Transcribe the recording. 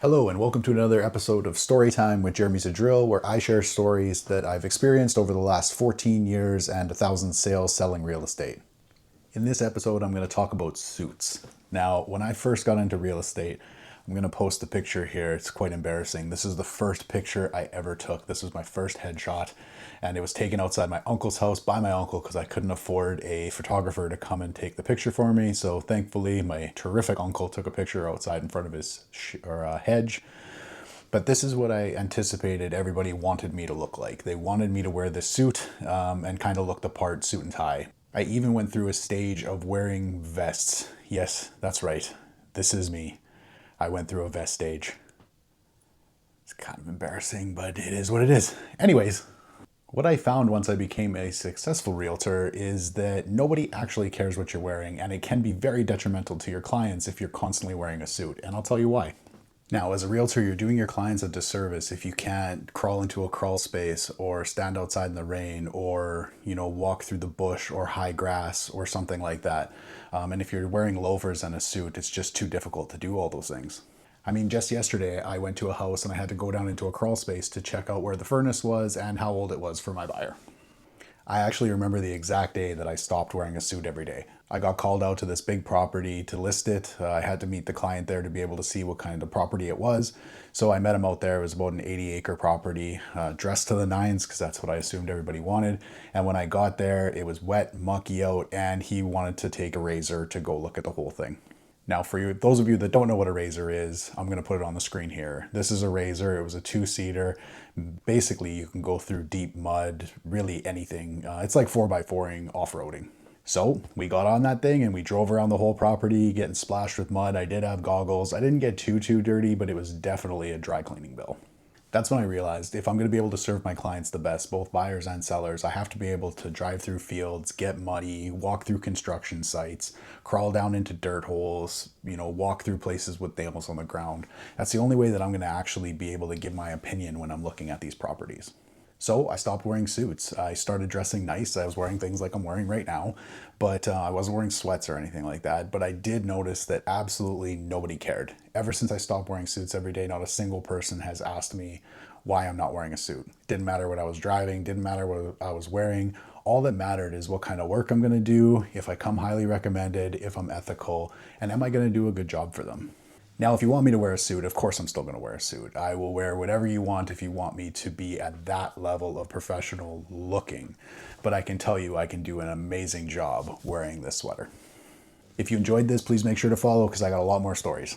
Hello and welcome to another episode of Storytime with Jeremy Zadrill, where I share stories that I've experienced over the last 14 years and 1,000 sales selling real estate. In this episode, I'm going to talk about suits. Now, when I first got into real estate, I'm going to post the picture here. It's quite embarrassing. This is the first picture I ever took. This was my first headshot, and it was taken outside my uncle's house by my uncle because I couldn't afford a photographer to come and take the picture for me. So thankfully, my terrific uncle took a picture outside in front of his hedge. But this is what I anticipated everybody wanted me to look like. They wanted me to wear this suit and kind of look the part, suit and tie. I even went through a stage of wearing vests. Yes, that's right. This is me. I went through a vest stage. It's kind of embarrassing, but it is what it is. Anyways, what I found once I became a successful realtor is that nobody actually cares what you're wearing, and it can be very detrimental to your clients if you're constantly wearing a suit, and I'll tell you why. Now, as a realtor, you're doing your clients a disservice if you can't crawl into a crawl space or stand outside in the rain or, walk through the bush or high grass or something like that. And if you're wearing loafers and a suit, it's just too difficult to do all those things. I mean, just yesterday, I went to a house and I had to go down into a crawl space to check out where the furnace was and how old it was for my buyer. I actually remember the exact day that I stopped wearing a suit every day. I got called out to this big property to list it. I had to meet the client there to be able to see what kind of property it was. So I met him out there. It was about an 80-acre property, dressed to the nines because that's what I assumed everybody wanted. And when I got there, it was wet, mucky out, and he wanted to take a razor to go look at the whole thing. Now, for you, those of you that don't know what a razor is, I'm going to put it on the screen here. This is a razor. It was a two-seater. Basically, you can go through deep mud, really anything. It's like 4x4ing off-roading. So we got on that thing and we drove around the whole property, getting splashed with mud. I did have goggles. I didn't get too dirty, but it was definitely a dry cleaning bill. That's when I realized if I'm going to be able to serve my clients the best, both buyers and sellers, I have to be able to drive through fields, get muddy, walk through construction sites, crawl down into dirt holes, walk through places with nails on the ground. That's the only way that I'm going to actually be able to give my opinion when I'm looking at these properties. So I stopped wearing suits. I started dressing nice. I was wearing things like I'm wearing right now, but I wasn't wearing sweats or anything like that. But I did notice that absolutely nobody cared. Ever since I stopped wearing suits every day, not a single person has asked me why I'm not wearing a suit. Didn't matter what I was driving, didn't matter what I was wearing. All that mattered is what kind of work I'm going to do, if I come highly recommended, if I'm ethical, and am I going to do a good job for them. Now, if you want me to wear a suit, of course I'm still going to wear a suit. I will wear whatever you want if you want me to be at that level of professional looking. But I can tell you I can do an amazing job wearing this sweater. If you enjoyed this, please make sure to follow because I got a lot more stories.